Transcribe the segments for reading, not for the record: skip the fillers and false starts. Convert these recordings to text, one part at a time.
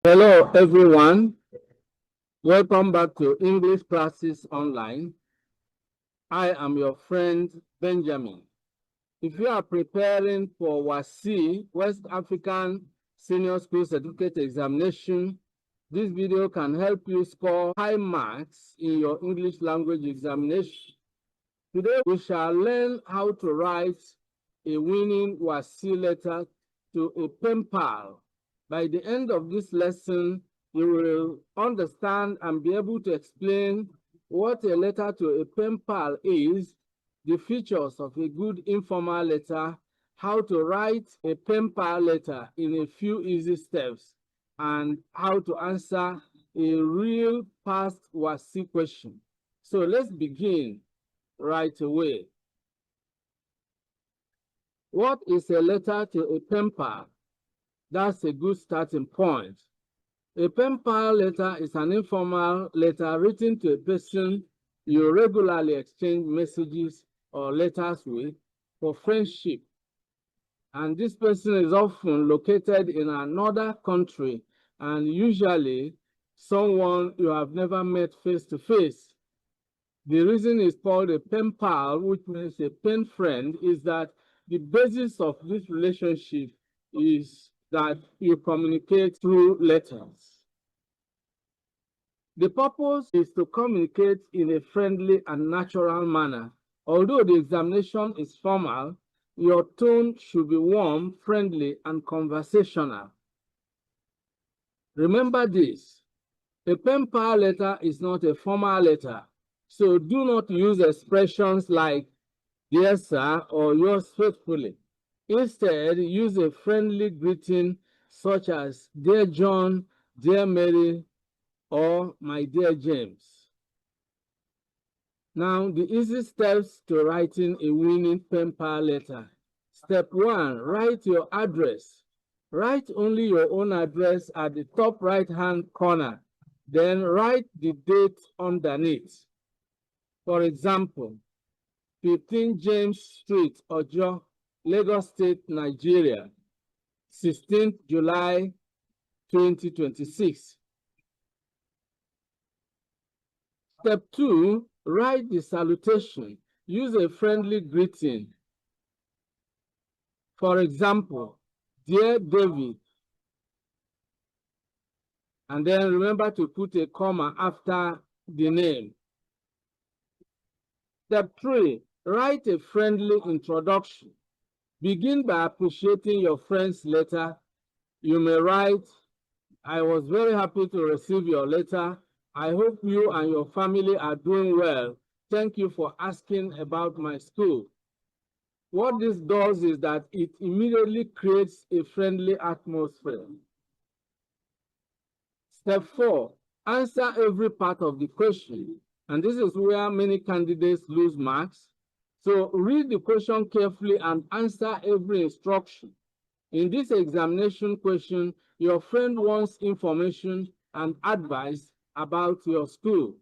Hello, everyone. Welcome back to English Classes Online. I am your friend, Benjamin. If you are preparing for WASSCE, West African Senior School Certificate Examination, this video can help you score high marks in your English language examination. Today, we shall learn how to write a winning WASSCE letter to a pen pal. By the end of this lesson, you will understand and be able to explain what a letter to a pen pal is, the features of a good informal letter, how to write a pen pal letter in a few easy steps, and how to answer a real past WASSCE question. So let's begin right away. What is a letter to a pen pal? That's a good starting point. A pen pal letter is an informal letter written to a person you regularly exchange messages or letters with for friendship. And this person is often located in another country and usually someone you have never met face to face. The reason it's called a pen pal, which means a pen friend, is that the basis of this relationship is that you communicate through letters. The purpose is to communicate in a friendly and natural manner. Although the examination is formal, your tone should be warm, friendly, and conversational. Remember this: a pen pal letter is not a formal letter, so do not use expressions like "Dear Sir" or "Yours faithfully." Instead, use a friendly greeting such as "Dear John," "Dear Mary," or "My dear James." Now, the easy steps to writing a winning pen pal letter. Step 1, write your address. Write only your own address at the top right-hand corner. Then write the date underneath. For example, 15 James Street, Ojo, Lagos State, Nigeria, 16th July 2026. Step 2, write the salutation. Use a friendly greeting. For example, "Dear David," and then remember to put a comma after the name. Step 3, write a friendly introduction. Begin by appreciating your friend's letter. You may write, "I was very happy to receive your letter. I hope you and your family are doing well. Thank you for asking about my school." What this does is that it immediately creates a friendly atmosphere. Step 4, answer every part of the question. And this is where many candidates lose marks. So read the question carefully and answer every instruction. In this examination question, your friend wants information and advice about your school.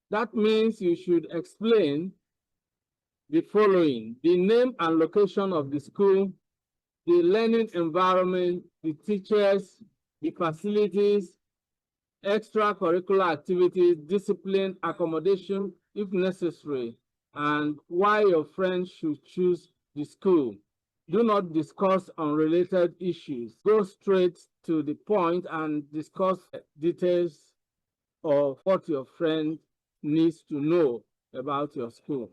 That means you should explain the following: the name and location of the school, the learning environment, the teachers, the facilities, extracurricular activities, discipline, accommodation if necessary, and why your friend should choose the school. Do not discuss unrelated issues. Go straight to the point and discuss details of what your friend needs to know about your school.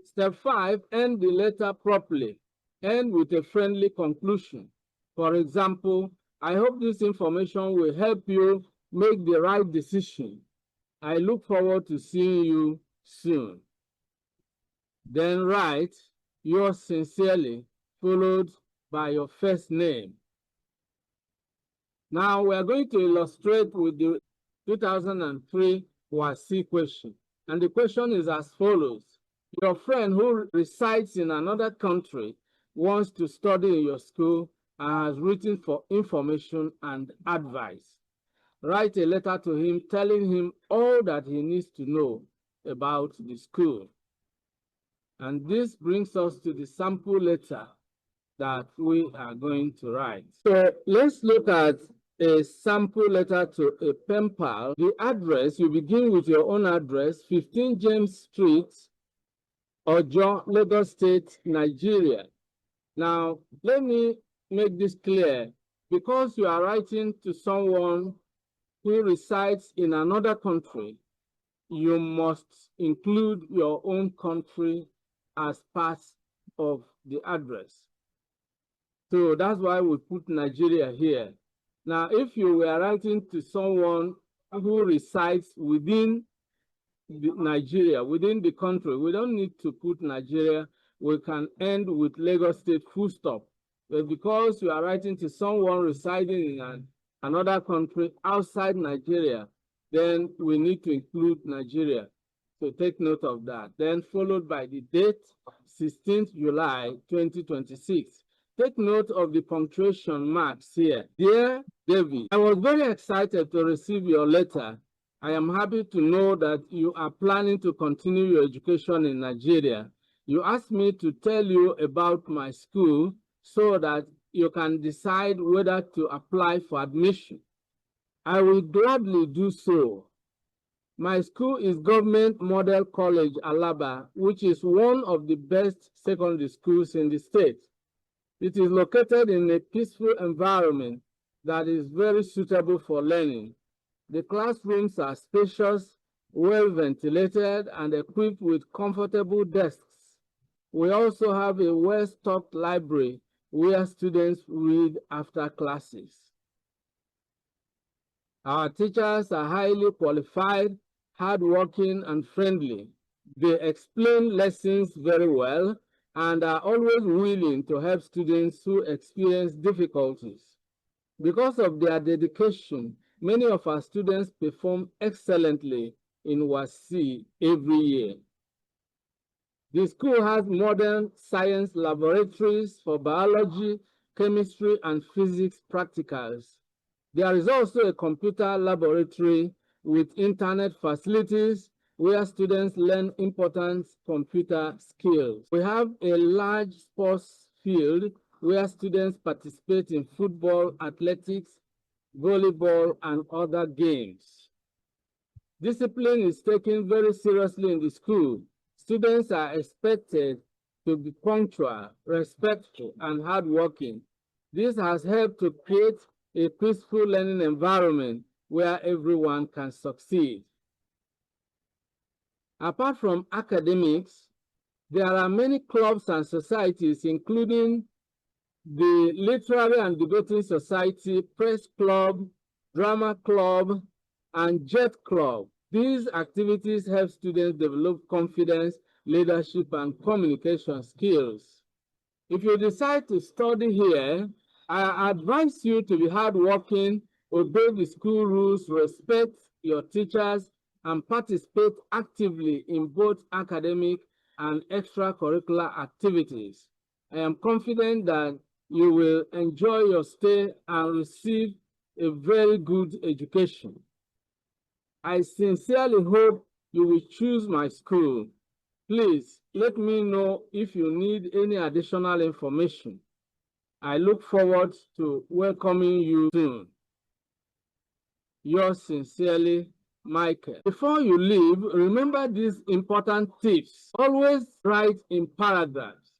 Step 5, end the letter properly. End with a friendly conclusion. For example, "I hope this information will help you make the right decision. I look forward to seeing you soon." Then write "Yours sincerely," followed by your first name. Now we are going to illustrate with the 2003 WASSCE question. And the question is as follows: your friend who resides in another country wants to study in your school and has written for information and advice. Write a letter to him telling him all that he needs to know about the school. And this brings us to the sample letter that we are going to write. So let's look at a sample letter to a pen pal. The address, you begin with your own address, 15 James Street, Ojo, Lagos State, Nigeria. Now, let me make this clear. Because you are writing to someone who resides in another country, you must include your own country as part of the address. So that's why we put Nigeria here. Now, if you were writing to someone who resides within Nigeria, within the country, we don't need to put Nigeria. We can end with Lagos State full stop. But because you are writing to someone residing in another country outside Nigeria, then we need to include Nigeria. So take note of that. Then followed by the date, 16th July 2026. Take note of the punctuation marks here. Dear David, I was very excited to receive your letter. I am happy to know that you are planning to continue your education in Nigeria. You asked me to tell you about my school so that you can decide whether to apply for admission. I will gladly do so. My school is Government Model College, Alaba, which is one of the best secondary schools in the state. It is located in a peaceful environment that is very suitable for learning. The classrooms are spacious, well ventilated, and equipped with comfortable desks. We also have a well-stocked library where students read after classes. Our teachers are highly qualified, hardworking, and friendly. They explain lessons very well and are always willing to help students who experience difficulties. Because of their dedication, many of our students perform excellently in WASSCE every year. The school has modern science laboratories for biology, chemistry, and physics practicals. There is also a computer laboratory with internet facilities where students learn important computer skills. We have a large sports field where students participate in football, athletics, volleyball, and other games. Discipline is taken very seriously in the school. Students are expected to be punctual, respectful, and hardworking. This has helped to create a peaceful learning environment where everyone can succeed. Apart from academics, there are many clubs and societies, including the Literary and Debating Society, Press Club, Drama Club, and Jet Club. These activities help students develop confidence, leadership, and communication skills. If you decide to study here, I advise you to be hardworking, obey the school rules, respect your teachers, and participate actively in both academic and extracurricular activities. I am confident that you will enjoy your stay and receive a very good education. I sincerely hope you will choose my school. Please let me know if you need any additional information. I look forward to welcoming you soon. Yours sincerely, Michael. Before you leave, remember these important tips. Always write in paragraphs.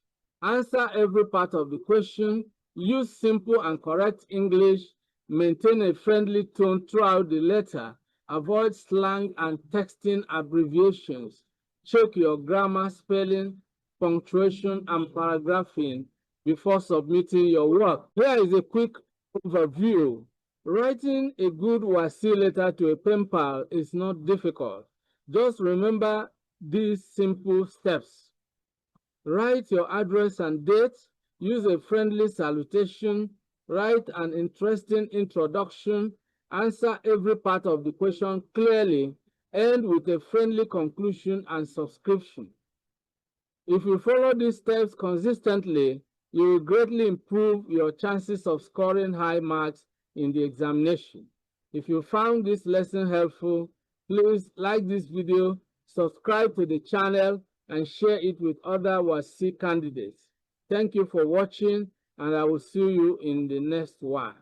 Answer every part of the question. Use simple and correct English. Maintain a friendly tone throughout the letter. Avoid slang and texting abbreviations. Check your grammar, spelling, punctuation, and paragraphing before submitting your work. Here is a quick overview. Writing a good WASSCE letter to a pen pal is not difficult. Just remember these simple steps. Write your address and date. Use a friendly salutation. Write an interesting introduction. Answer every part of the question clearly. End with a friendly conclusion and subscription. If you follow these steps consistently, you will greatly improve your chances of scoring high marks in the examination. If you found this lesson helpful, please like this video, subscribe to the channel, and share it with other WASSCE candidates. Thank you for watching. and I will see you in the next one.